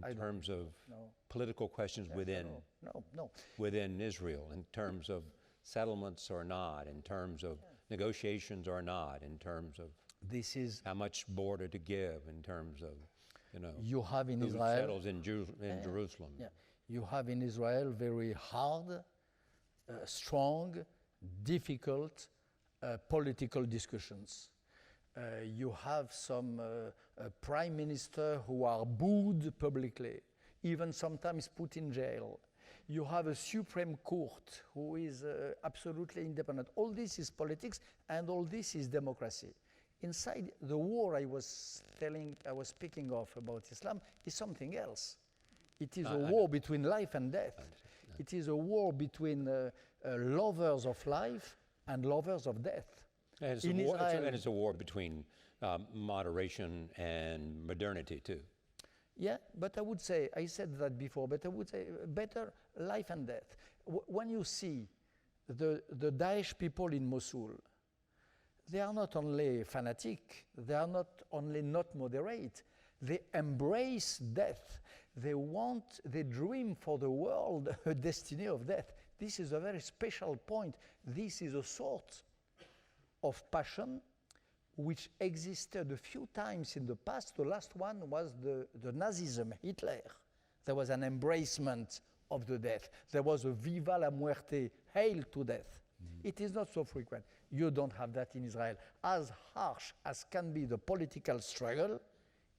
In terms of political questions within Israel, in terms of settlements or not, in terms of negotiations or not, in terms of how much border to give, in terms of, you have in who Israel, settles in Jerusalem. Yeah. You have in Israel very hard, strong, difficult political discussions. You have some prime minister who are booed publicly, even sometimes put in jail. You have a Supreme Court who is absolutely independent. All this is politics and all this is democracy. Inside the war I was speaking of about Islam is something else. It is a war between life and death. It is a war between lovers of life and lovers of death. And it's a war between moderation and modernity too. Yeah, but I would say, I said that before, but I would say better life and death. When you see the Daesh people in Mosul, they are not only fanatic, they are not only not moderate, they embrace death. They dream for the world a destiny of death. This is a very special point. This is a sort of passion which existed a few times in the past. The last one was the Nazism, Hitler. There was an embracement of the death. There was a viva la muerte, hail to death. It is not so frequent. You don't have that in Israel. As harsh as can be the political struggle,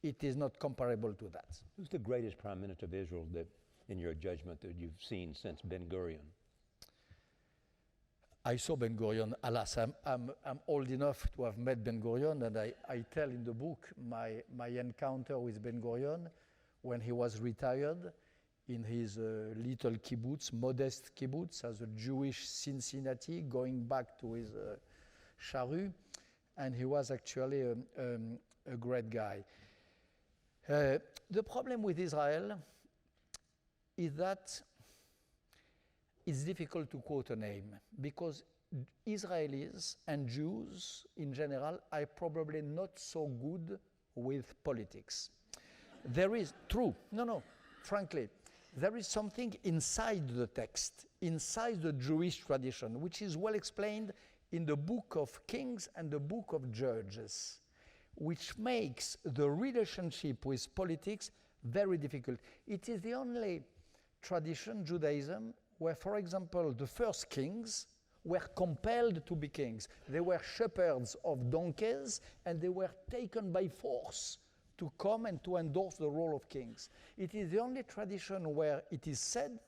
it is not comparable to that. Who's the greatest prime minister of Israel that, in your judgment, that you've seen since Ben-Gurion? I saw Ben-Gurion. Alas, I'm old enough to have met Ben-Gurion, and I tell in the book my encounter with Ben-Gurion when he was retired in his little kibbutz, modest kibbutz, as a Jewish Cincinnati, going back to his charrue, and he was actually a great guy. The problem with Israel is that it's difficult to quote a name because Israelis and Jews in general are probably not so good with politics. There is, frankly, there is something inside the text, inside the Jewish tradition, which is well explained in the book of Kings and the book of Judges, which makes the relationship with politics very difficult. It is the only tradition, Judaism, where, for example, the first kings were compelled to be kings. They were shepherds of donkeys, and they were taken by force to come and to endorse the role of kings. It is the only tradition where it is said,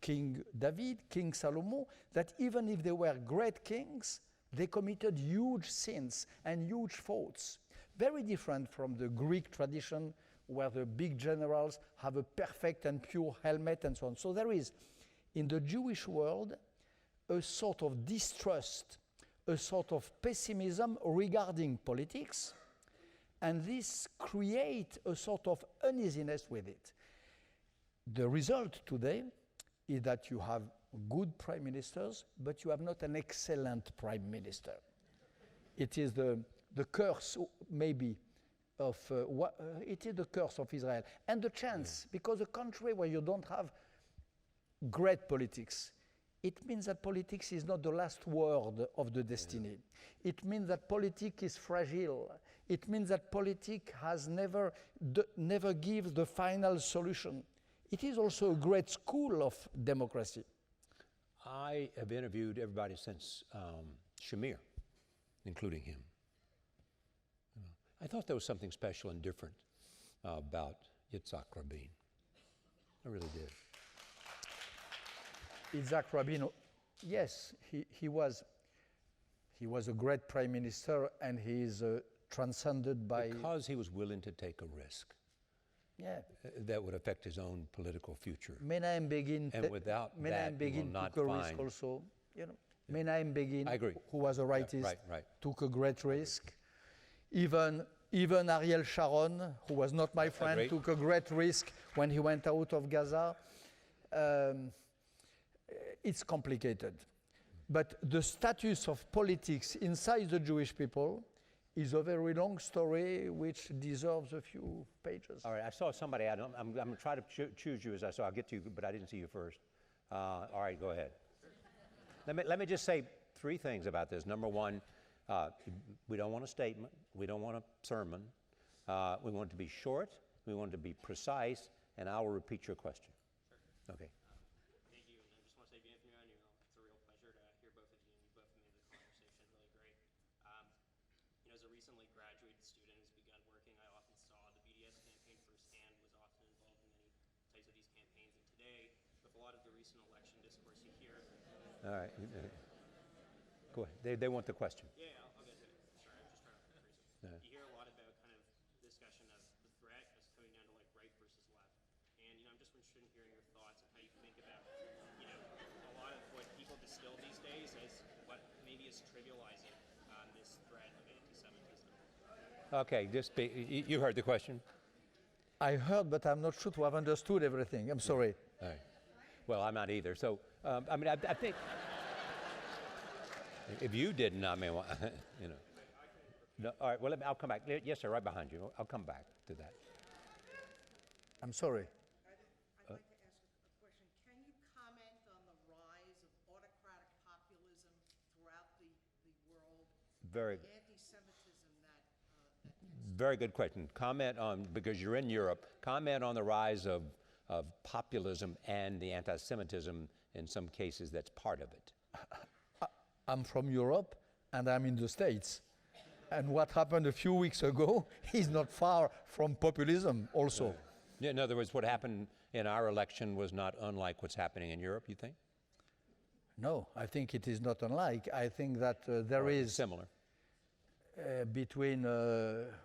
King David, King Solomon, that even if they were great kings, they committed huge sins and huge faults. Very different from the Greek tradition, where the big generals have a perfect and pure helmet and so on. So there is, in the Jewish world, a sort of distrust, a sort of pessimism regarding politics, and this creates a sort of uneasiness with it. The result today is that you have good prime ministers, but you have not an excellent prime minister. It is the curse, maybe, of it is the curse of Israel. And the chance, because a country where you don't have great politics, it means that politics is not the last word of the destiny. It means that politics is fragile. It means that politics has never gives the final solution. It is also a great school of democracy. I have interviewed everybody since Shamir, including him. I thought there was something special and different about Yitzhak Rabin. I really did. Yitzhak Rabin, yes, he was a great prime minister, and he is transcended by... Because he was willing to take a risk. Yeah. That would affect his own political future. Menahem Begin, and without that, you will not took a find... risk also. You know, Menahem Begin, I agree. who was a rightist, right. took a great risk. Even Ariel Sharon, who was not my friend, took a great risk when he went out of Gaza. It's complicated. But the status of politics inside the Jewish people is a very long story which deserves a few pages. All right, I saw somebody, I'm going to try to choose you as I saw. I'll get to you, but I didn't see you first. All right, go ahead. Let me just say three things about this. Number one, we don't want a statement. We don't want a sermon. We want it to be short. We want it to be precise, and I will repeat your question. Sure. Okay. Thank you, and I just want to say, Anthony, it's a real pleasure to hear both of you, and you both made the conversation really great. As a recently graduated student who's begun working, I often saw the BDS campaign firsthand, was often involved in many types of these campaigns, and today, with a lot of the recent election discourse you hear... All right. Go ahead. They want the question. Yeah, I'll get to it. Sorry, I'm just trying to paraphrase it. You hear a lot about kind of discussion of the threat as coming down to like right versus left. And, I'm just interested in hearing your thoughts on how you think about, a lot of what people distill these days as what maybe is trivializing this threat of anti-Semitism. Okay, you heard the question? I heard, but I'm not sure to have understood everything. I'm sorry. All right. Well, I'm not either. So, I think... If you didn't, No, all right, well, I'll come back. Yes, sir, right behind you. I'll come back to that. I'm sorry. I'd like to ask a question. Can you comment on the rise of autocratic populism throughout the world? Very, the anti-Semitism that very good question. Comment on, because you're in Europe, comment on the rise of populism and the anti-Semitism in some cases that's part of it. I'm from Europe, and I'm in the States. And what happened a few weeks ago is not far from populism also. Yeah, in other words, what happened in our election was not unlike what's happening in Europe, you think? No, I think it is not unlike. I think that there is... Similar. Between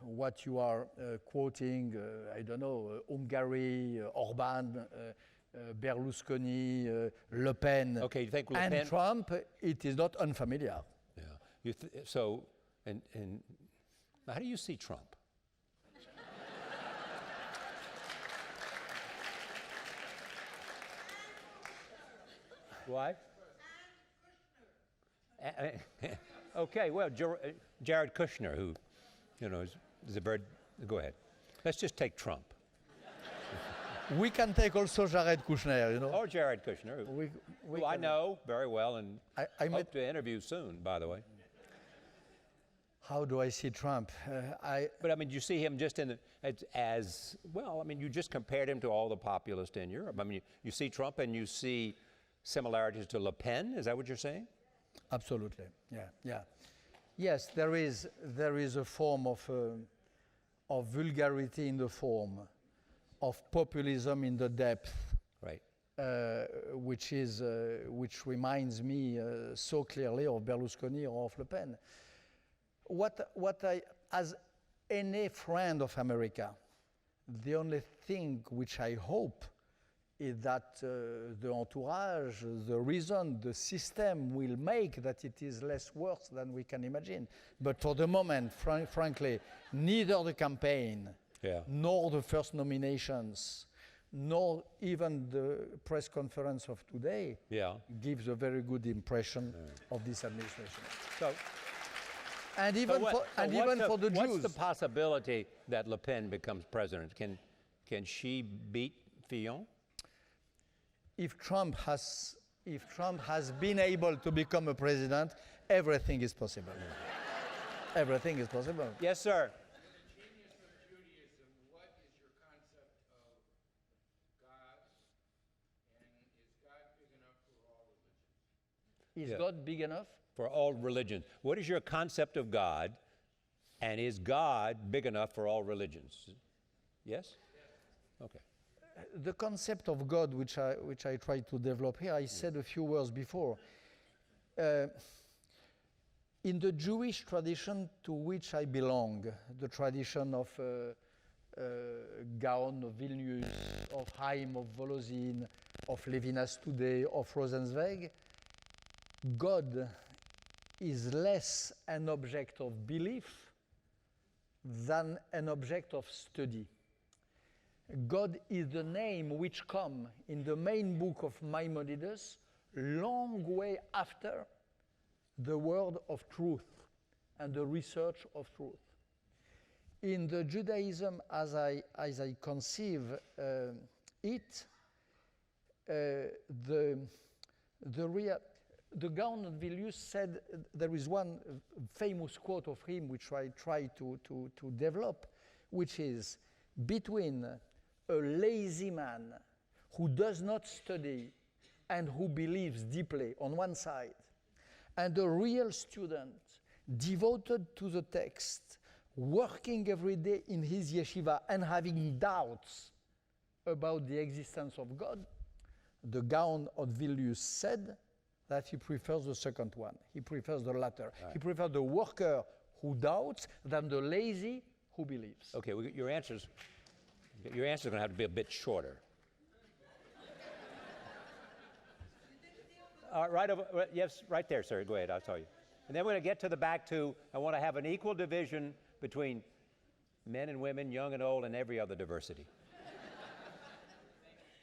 what you are quoting, I don't know, Hungary, Orban, Berlusconi, Le Pen, okay, you think Le and Pen? Trump, it is not unfamiliar. Yeah. So, and how do you see Trump? Why? Okay, well, Jared Kushner, who, is a very, go ahead. Let's just take Trump. We can take also Jared Kushner, Or Jared Kushner, who I know very well and I hope to interview soon, by the way. How do I see Trump? But you see him just as well, you just compared him to all the populists in Europe. You see Trump and you see similarities to Le Pen, is that what you're saying? Absolutely, yeah. Yes, there is a form of vulgarity in the form, of populism in the depth, right? Which reminds me so clearly of Berlusconi or of Le Pen. What I, as any friend of America, the only thing which I hope is that the entourage, the reason, the system will make that it is less worse than we can imagine. But for the moment, frankly, neither the campaign nor the first nominations nor even the press conference of today Yeah. gives a very good impression of this administration. So, And even for the what's Jews. the possibility that Le Pen becomes president? Can she beat Fillon? If Trump has been able to become a president, everything is possible. Everything is possible. Yes, sir. Genius of Judaism, what is your concept of God, and is God big enough for all religions? Is Yeah. God big enough? For all religions. What is your concept of God, and is God big enough for all religions? Yes? Okay. The concept of God, which I tried to develop here, I said a few words before. In the Jewish tradition to which I belong, the tradition of Gaon of Vilnius, of Haim of Volozhin, of Levinas today, of Rosenzweig, God is less an object of belief than an object of study. God is the name which comes in the main book of Maimonides long way after the word of truth and the research of truth. In the Judaism as I conceive it, the Gaon of Vilnius said, there is one famous quote of him which I try to develop, which is, between a lazy man who does not study and who believes deeply on one side, and a real student devoted to the text, working every day in his yeshiva and having doubts about the existence of God, the Gaon of Vilnius said that he prefers the second one. He prefers the latter. Right. He prefers the worker who doubts than the lazy who believes. Okay, your answer's going to have to be a bit shorter. Yes, right there, sir. Go ahead, I'll tell you. And then we're going to get to the back to, I want to have an equal division between men and women, young and old, and every other diversity.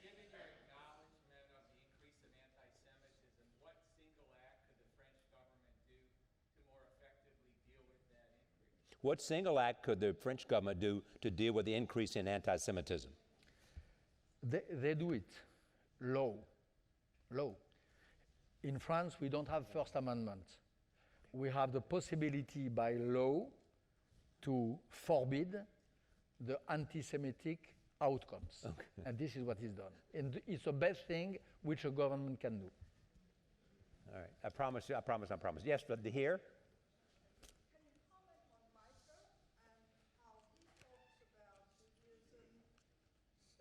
Given your acknowledgement of the increase of anti-Semitism, what single act could the French government do to more effectively deal with that increase? What single act could the French government do to deal with the increase in anti-Semitism? They do it. Law. In France, we don't have First Amendment. We have the possibility by law to forbid the anti-Semitic outcomes. Okay. And this is what is done. And it's the best thing which a government can do. All right, I promise. Yes, but here? Can you comment on Micah and how he talks about Judaism,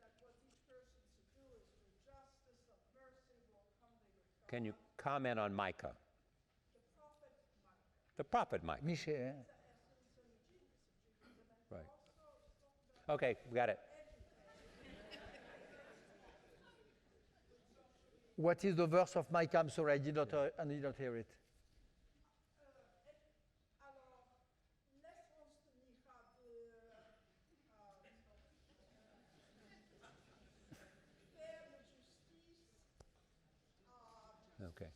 that what each person should do is do justice, of mercy, will humbly with God? Can you comment on Micah? The prophet Micah. The prophet Micah. Michel. Right. Okay, we got it. What is the verse of Micah? I'm sorry, I did not hear it. Okay.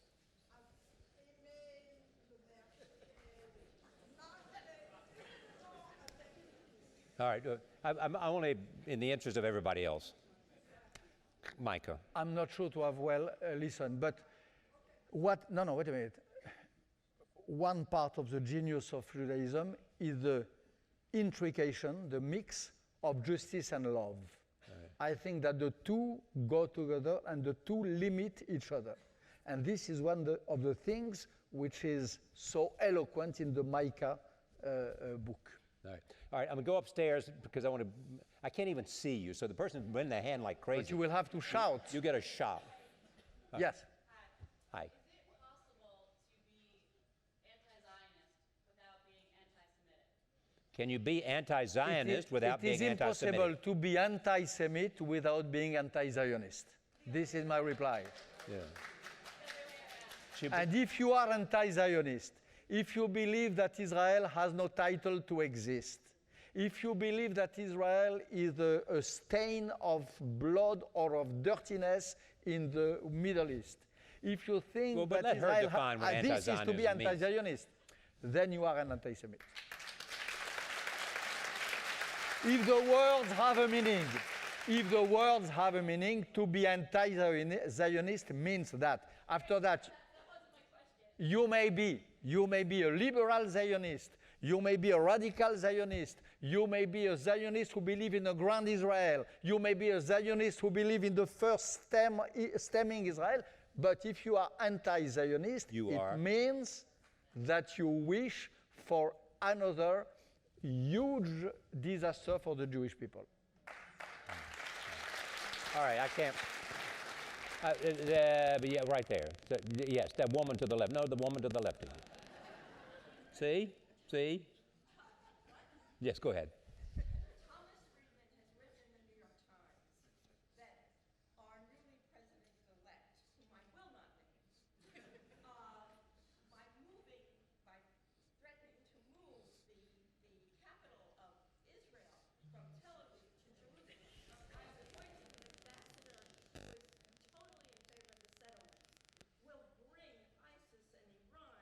All right, I'm only in the interest of everybody else. Micah. I'm not sure to have listened, but wait a minute. One part of the genius of Judaism is the intrication, the mix of justice and love. Right. I think that the two go together and the two limit each other. And this is one of the things which is so eloquent in the Micah book. All right, I'm going to go upstairs because I can't even see you. So the person's bending their hand like crazy. But you will have to shout. You get a shout. Yes. Hi. Is it possible to be anti-Zionist without being anti-Semitic? Can you be anti-Zionist without being anti-Semitic? It is impossible to be anti-Semite without being anti-Zionist. This is my reply. Yeah. And if you are anti-Zionist, if you believe that Israel has no title to exist, if you believe that Israel is a stain of blood or of dirtiness in the Middle East, if you think Well, but that let her Israel define what this is to be anti-Zionism means. anti-Zionist, then you are an anti-Semite. If the words have a meaning, to be anti-Zionist means that. After that, you may be a liberal Zionist, you may be a radical Zionist, you may be a Zionist who believes in a grand Israel, you may be a Zionist who believes in the first stemming Israel, but if you are anti-Zionist, it means that you wish for another huge disaster for the Jewish people. All right, I can't. But yeah, right there. So, yes, that woman to the left. No, the woman to the left of you. See? See? Yes, go ahead. Thomas Friedman has written in the New York Times that our newly president-elect, whom I will not name, by threatening to move the capital of Israel from Tel Aviv to Jerusalem, by appointing an ambassador who is totally in favor of the settlement, will bring ISIS and Iran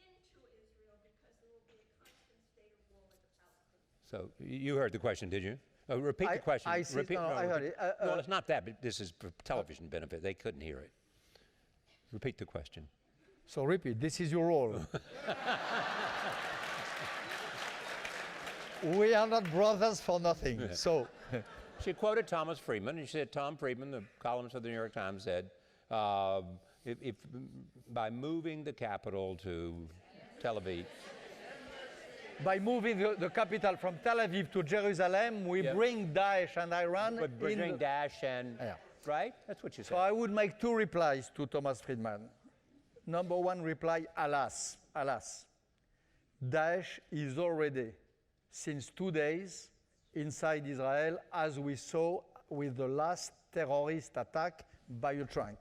into Israel because there will be a constant state of war with the Palestinians. So you heard the question, did you? Repeat the question. I heard it. Well, it's not that, but this is for television benefit. They couldn't hear it. Repeat the question. So repeat, this is your role. We are not brothers for nothing. So She quoted Thomas Friedman, and she said, Tom Friedman, the columnist of the New York Times, said, if by moving the capital to Tel Aviv, by moving the capital from Tel Aviv to Jerusalem, we bring Daesh and Iran but bring Daesh and, Yeah. right? That's what you So said. I would make two replies to Thomas Friedman. Number one reply, alas, alas. Daesh is already, since 2 days, inside Israel, as we saw with the last terrorist attack by a tank.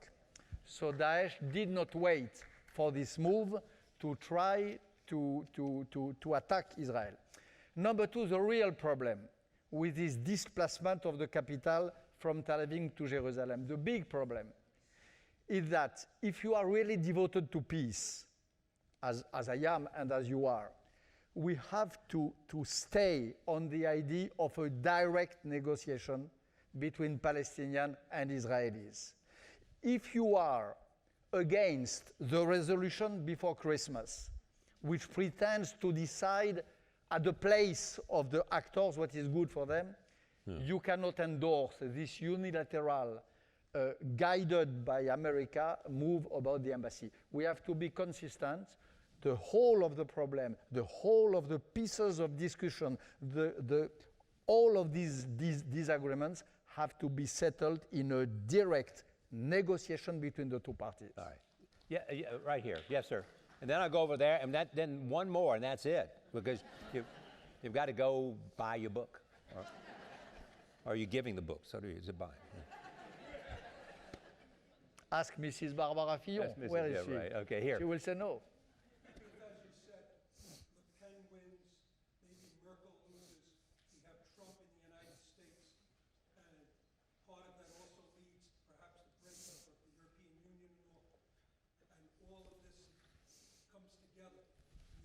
So Daesh did not wait for this move to try to attack Israel. Number two, the real problem with this displacement of the capital from Tel Aviv to Jerusalem, the big problem is that if you are really devoted to peace, as I am and as you are, we have to stay on the idea of a direct negotiation between Palestinians and Israelis. If you are against the resolution before Christmas, which pretends to decide at the place of the actors what is good for them, you cannot endorse this unilateral, guided by America move about the embassy. We have to be consistent. The whole of the problem, the whole of the pieces of discussion, all of these disagreements have to be settled in a direct negotiation between the two parties. All right. Yeah, right here. Yes, sir. And then I'll go over there, and then one more, and that's it. Because you've got to go buy your book. Or are you giving the book? So do you, is it buying? Ask Mrs. Barbara Fillon. That's Mrs. Where is yeah, she? right. Okay, here. She will say no. As you said, Le Pen wins, maybe Merkel loses. We have Trump in the United States, and part of that also leads perhaps the breakup of the European Union and all of this comes together.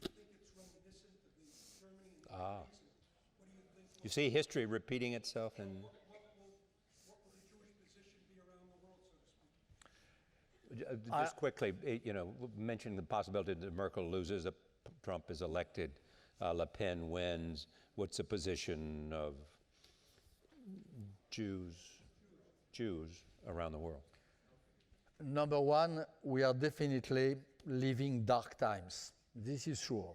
Do you think it's reminiscent of the Germany and the Nazis? What do you think? You see history repeating itself, and What will the Jewish position be around the world, so to speak? just quickly, mentioning the possibility that Merkel loses, that Trump is elected, Le Pen wins. What's the position of Jews around the world? Number one, we are definitely living dark times. This is sure.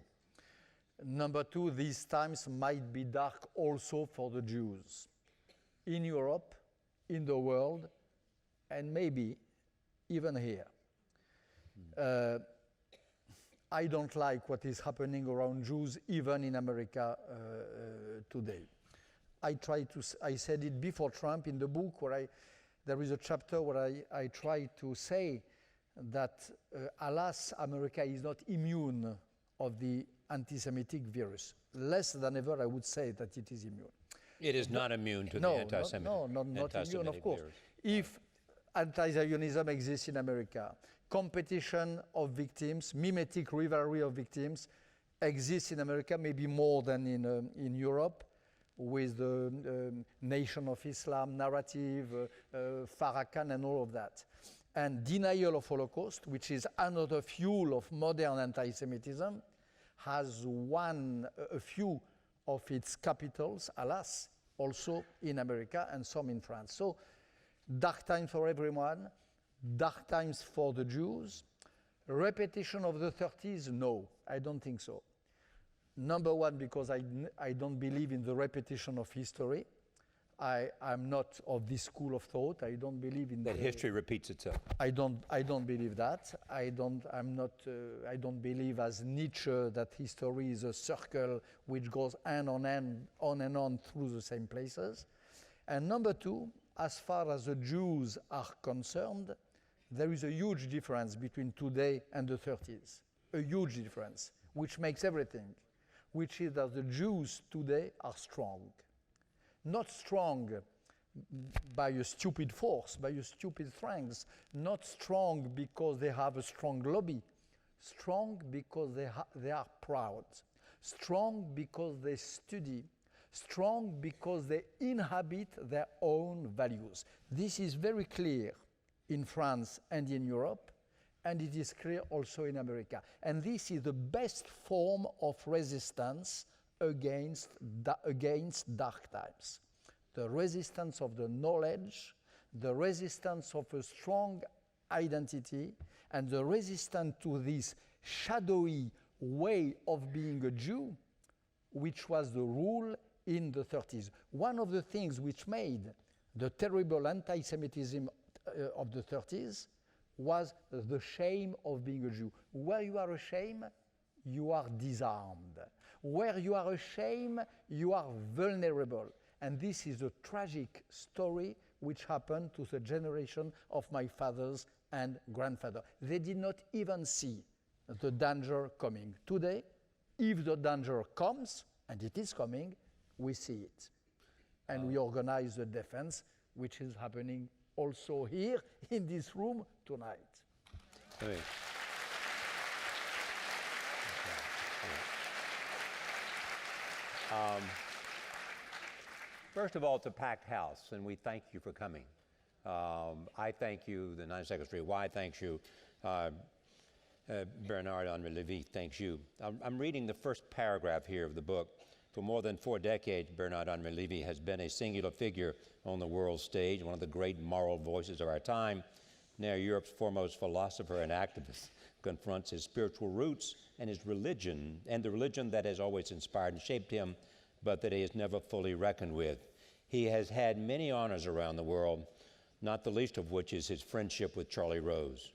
Number two, these times might be dark also for the Jews in Europe, in the world, and maybe even here. I don't like what is happening around Jews, even in America today. I said it before Trump in the book where there is a chapter where I try to say that, alas, America is not immune of the anti-Semitic virus. less than ever I would say that it is immune. It is not immune to the No, anti-Semitism. not immune, of anti-Semitic course. views. If anti-Zionism exists in America, competition of victims, mimetic rivalry of victims exists in America, maybe more than in Europe, with the Nation of Islam narrative, Farrakhan and all of that. And denial of Holocaust, which is another fuel of modern anti-Semitism, has a few of its capitals, alas, also in America and some in France. So dark times for everyone, dark times for the Jews. Repetition of the 30s, no, I don't think so. Number one, because I don't believe in the repetition of history. I'm not of this school of thought. I don't believe in that history repeats itself. I don't believe that. I don't believe as Nietzsche that history is a circle which goes on and on through the same places. And number two, as far as the Jews are concerned, there is a huge difference between today and the 30s. A huge difference, which makes everything, which is that the Jews today are strong. Not strong by a stupid force, by a stupid strength, not strong because they have a strong lobby, strong because they are proud, strong because they study, strong because they inhabit their own values. This is very clear in France and in Europe, and it is clear also in America. And this is the best form of resistance against dark times. The resistance of the knowledge, the resistance of a strong identity, and the resistance to this shadowy way of being a Jew, which was the rule in the 30s. One of the things which made the terrible anti-Semitism of the 30s was the shame of being a Jew. Where you are ashamed, you are disarmed. Where you are ashamed, you are vulnerable. And this is a tragic story which happened to the generation of my fathers and grandfather. They did not even see the danger coming. Today, if the danger comes, and it is coming, we see it. And we organize the defense, which is happening also here in this room tonight. Okay. First of all, it's a packed house, and we thank you for coming. I thank you, the Ninth Secretary. Why thanks you. Bernard-Henri Lévy thanks you. I'm reading the first paragraph here of the book. For more than 4 decades, Bernard-Henri Lévy has been a singular figure on the world stage, one of the great moral voices of our time. Now Europe's foremost philosopher and activist confronts his spiritual roots and his religion, and the religion that has always inspired and shaped him, but that he has never fully reckoned with. He has had many honors around the world, not the least of which is his friendship with Charlie Rose.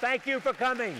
Thank you for coming.